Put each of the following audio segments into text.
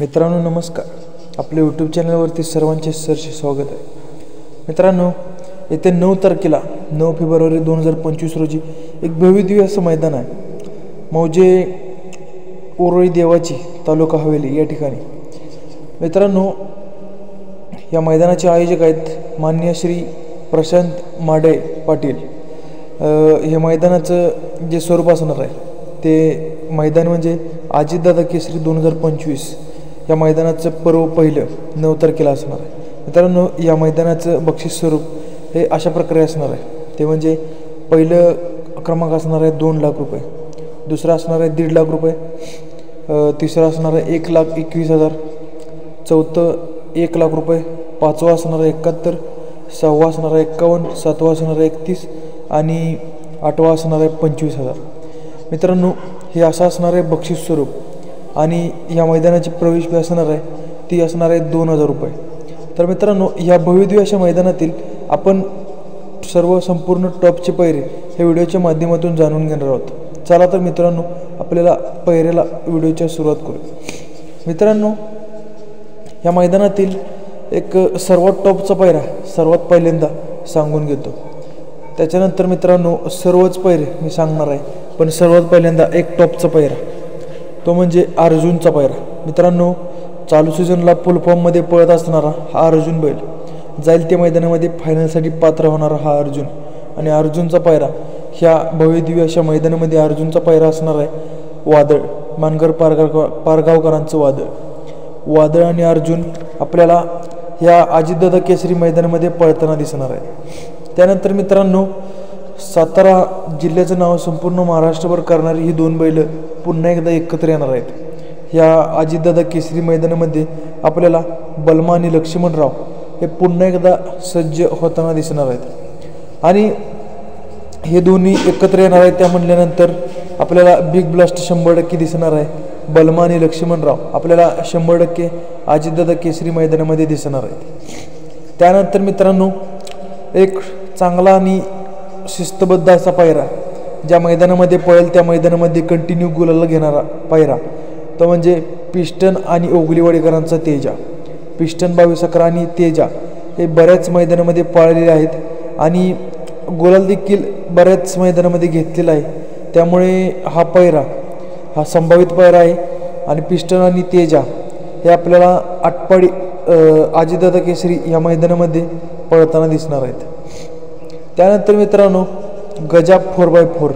मित्रांनो नमस्कार. आपल्या यूट्यूब चॅनलवरती सर्वांचे सहर्ष स्वागत आहे. मित्रांनो, येत्या 9 तारखेला 9 फेब्रुवारी 2025 रोजी एक भव्यदिव्य असं मैदान आहे. मौजे ओरोळी देवाची तालुका हवेली या ठिकाणी. मित्रांनो, या मैदानाचे आयोजक आहेत माननीय श्री प्रशांत माडे पाटील. हे मैदानाचं जे स्वरूप असणार आहे ते मैदान म्हणजे अजितदादा केसरी 2025 या मैदानाचं पर्व पहिलं 9 तारखेला असणार आहे. मित्रांनो, या मैदानाचं बक्षीस स्वरूप हे अशा प्रकारे असणार आहे. ते म्हणजे पहिलं क्रमांक असणार आहे 2 लाख रुपये, दुसरा असणार आहे 1.5 लाख रुपये, तिसरा असणार आहे 1,21,000, चौथं 1 लाख रुपये, पाचवा असणार आहे 71, सहावा असणार आहे 51, सातवा असणार आहे 31 आणि आठवा असणार आहे 25,000. मित्रांनो, हे असं असणार आहे बक्षीस स्वरूप. आणि या मैदानाची प्रवेश फी असणार आहे ती असणार आहे 2,000 रुपये. तर मित्रांनो, ह्या भव्यदिव्य अशा मैदानातील आपण सर्व संपूर्ण टॉपचे पैरे हे व्हिडिओच्या माध्यमातून जाणून घेणार आहोत. चला तर मित्रांनो, आपल्याला पैरेला व्हिडिओच्या सुरुवात करू. मित्रांनो, या मैदानातील एक सर्वात टॉपचा पैरा सर्वात पहिल्यांदा सांगून घेतो. त्याच्यानंतर मित्रांनो सर्वच पैरे मी सांगणार आहे, पण सर्वात पहिल्यांदा एक टॉपचा पैरा तो म्हणजे अर्जुनचा पैरा. मित्रांनो, चालू सीझनला फुल फॉर्ममध्ये पळत असणारा हा अर्जुन बैल जाईल त्या मैदानामध्ये फायनलसाठी पात्र होणारा हा अर्जुन. आणि अर्जुनचा पैरा ह्या भव्यदिव्य अशा मैदानामध्ये अर्जुनचा पैरा असणार आहे वादळ, मानगर पारगावकरांचं वादळ आणि अर्जुन आपल्याला ह्या अजितदादा केसरी मैदानामध्ये पळताना दिसणार आहे. त्यानंतर मित्रांनो, सातारा जिल्ह्याचं नाव संपूर्ण महाराष्ट्रभर करणारी ही 2 बैल पुन्हा एकदा एकत्र येणार आहेत. ह्या अजितदादा केसरी मैदानामध्ये आपल्याला बलमा आणि लक्ष्मणराव हे पुन्हा एकदा सज्ज होताना दिसणार आहेत. आणि हे दोन्ही एकत्र येणार आहेत त्या म्हटल्यानंतर आपल्याला बिग ब्लास्ट 100% दिसणार आहे. बलमा आणि लक्ष्मणराव आपल्याला 100% अजितदादा केसरी मैदानामध्ये दिसणार आहेत. त्यानंतर मित्रांनो, एक चांगला आणि शिस्तबद्ध असा पायरा ज्या मैदानामध्ये पळेल त्या मैदानामध्ये कंटिन्यू गुलाल घेणारा पायरा तो म्हणजे पिस्टन आणि ओगलीवाडीकरांचा तेजा. पिस्टन 2211 आणि तेजा हे बऱ्याच मैदानामध्ये पळलेले आहेत आणि गुलाल देखील बऱ्याच मैदानामध्ये घेतलेला आहे. त्यामुळे हा पायरा हा संभावित पायरा आहे. आणि पिस्टन आणि तेजा हे आपल्याला आटपाडी अजितदादा केसरी या मैदानामध्ये पळताना दिसणार आहेत. त्यानंतर मित्रांनो, गजा 4x4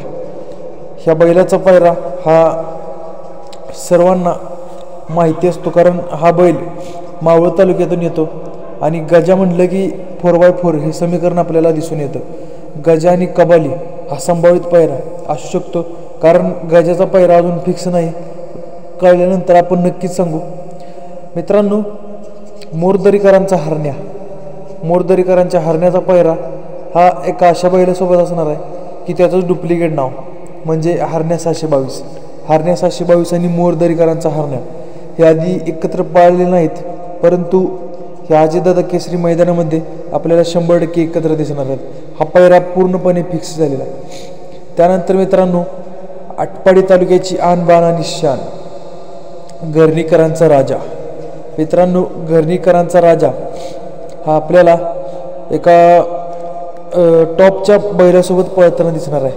ह्या बैलाचा पायरा हा सर्वांना माहिती असतो, कारण हा बैल मावळ तालुक्यातून येतो. आणि गजा म्हटलं की 4x4 हे समीकरण आपल्याला दिसून येतं. गजा आणि कबाली हा संभावित पायरा असू शकतो, कारण गजाचा पायरा अजून फिक्स नाही, कळल्यानंतर आपण नक्कीच सांगू. मित्रांनो, मोरदरीकरांचा हरण्याचा पायरा हा एका अशा बैलासोबत असणार आहे की त्याचंच डुप्लिकेट नाव म्हणजे हरण्या 722 आणि मोरदरीकरांचा हरण्या हे आधी एकत्र पाळले नाहीत, परंतु ह्या अजितदादा केसरी मैदानामध्ये आपल्याला 100% एकत्र दिसणार आहेत. हा पायरा पूर्णपणे फिक्स झालेला आहे. त्यानंतर मित्रांनो, आटपाडी तालुक्याची आन बान आणि शान गर्णीकरांचा राजा. मित्रांनो, गर्णीकरांचा राजा हा आपल्याला एका टॉपच्या बैलासोबत पळताना दिसणार आहे.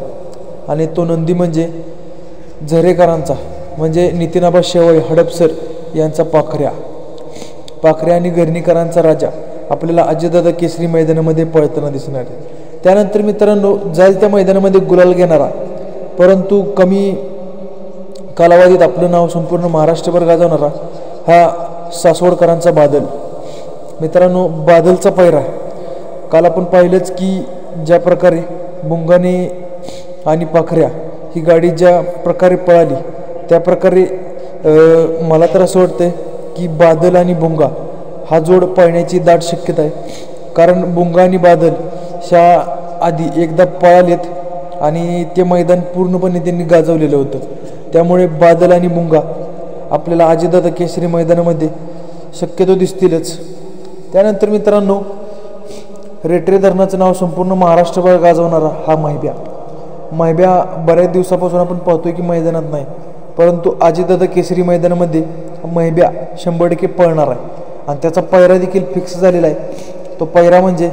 आणि तो नंदी म्हणजे झरेकरांचा म्हणजे नितीनाबा शेवळे हडपसर यांचा पाखऱ्या आणि गर्णीकरांचा राजा आपल्याला अजितदादा केसरी मैदानामध्ये पळताना दिसणार आहे. त्यानंतर मित्रांनो, जाईल त्या मैदानामध्ये गुलाल घेणारा परंतु कमी कालावधीत आपलं नाव संपूर्ण महाराष्ट्रभर गाजवणारा हा सासवडकरांचा बादल. मित्रांनो, बादलचा पायरा काल आपण पाहिलंच की ज्या प्रकारे बुंगाने आणि पाखऱ्या ही गाडी ज्या प्रकारे पळाली त्या प्रकारे मला तर असं वाटतं की बादल आणि बुंगा हा जोड पळण्याची दाट शक्यता आहे. कारण बुंगा आणि बादल ह्या आधी एकदा पळालेत आणि ते मैदान पूर्णपणे त्यांनी गाजवलेलं होतं. त्यामुळे बादल आणि बुंगा आपल्याला अजितदादा केसरी मैदानामध्ये शक्यतो दिसतीलच. त्यानंतर मित्रांनो, रेटरे धरणाचं नाव संपूर्ण महाराष्ट्रभर गाजवणारा हा माहिब्या बऱ्याच दिवसापासून आपण पाहतोय की मैदानात नाही, परंतु अजितदादा केसरी मैदानामध्ये महिब्या 100% पळणार आहे आणि त्याचा पैरा देखील फिक्स झालेला आहे। तो पैरा म्हणजे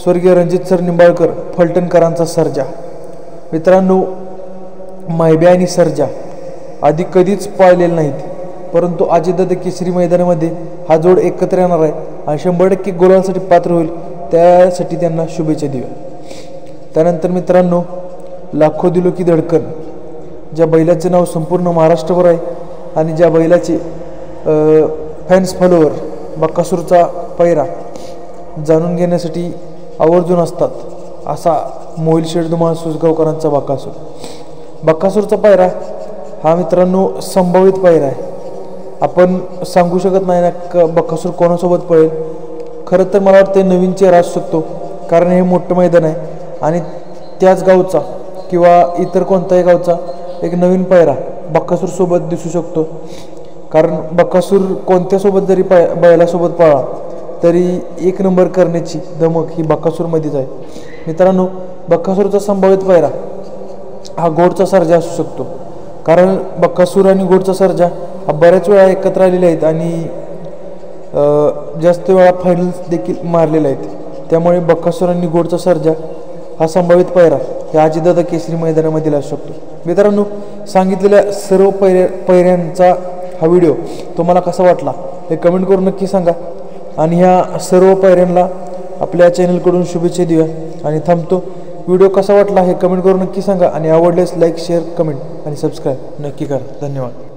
स्वर्गीय रणजित सर निंबाळकर फलटणकरांचा सर्जा। मित्रांनो, महिब्या आणि सर्जा आधी कधीच पाळलेले नाहीत, परंतु अजितदादा केसरी मैदानामध्ये हा जोड एकत्र येणार आहे आणि 100% गुलालासाठी पात्र होईल, त्यासाठी त्यांना शुभेच्छा देऊया। त्यानंतर मित्रांनो, लाखो दिलो की धडकन, ज्या बैलाचे नाव संपूर्ण महाराष्ट्रभर आहे आणि ज्या बैलाचे फॅन्स फॉलोवर बकासूरचा पैरा जाणून घेण्यासाठी आवर्जून असतात, असा मोहिल शेठ धुमाळ सुसगावकरांचा बकासूरचा पैरा हा मित्रांनो संभावित पैरा आहे। आपण सांगू शकत नाही ना बकासूर कोणासोबत पळेल। खरं तर मला वाटतं नवीन चेहरा असू शकतो, कारण हे मोठं मैदान आहे आणि त्याच गावचा किंवा इतर कोणत्याही गावचा एक नवीन पैरा बकासूरसोबत दिसू शकतो। कारण बकासूर कोणत्यासोबत जरी बैलासोबत पळा तरी एक नंबर करण्याची धमक ही बकासूरमध्येच आहे। मित्रांनो, बकासूरचा संभावित पैरा हा घोडचा सर्जा असू शकतो, कारण बकासूर आणि घोडचा सर्जा हा बऱ्याच वेळा एकत्र आलेले आहेत आणि जास्त वेळा फायनल्स देखील मारलेले आहेत। त्यामुळे बकासूर आणि घोडचा सर्जा हा संभावित पैरा या अजितदादा केसरी मैदानामधील असू शकतो। मित्रांनो, सांगितलेल्या सर्व पैऱ्यांचा हा व्हिडिओ तुम्हाला कसा वाटला हे कमेंट करून नक्की सांगा आणि ह्या सर्व पैऱ्यांना आपल्या चॅनलकडून शुभेच्छा देऊया आणि थांबतो। व्हिडिओ कसा वाटला हे कमेंट करून नक्की सांगा आणि आवडल्यास लाईक, शेअर, कमेंट आणि सबस्क्राईब नक्की करा। धन्यवाद।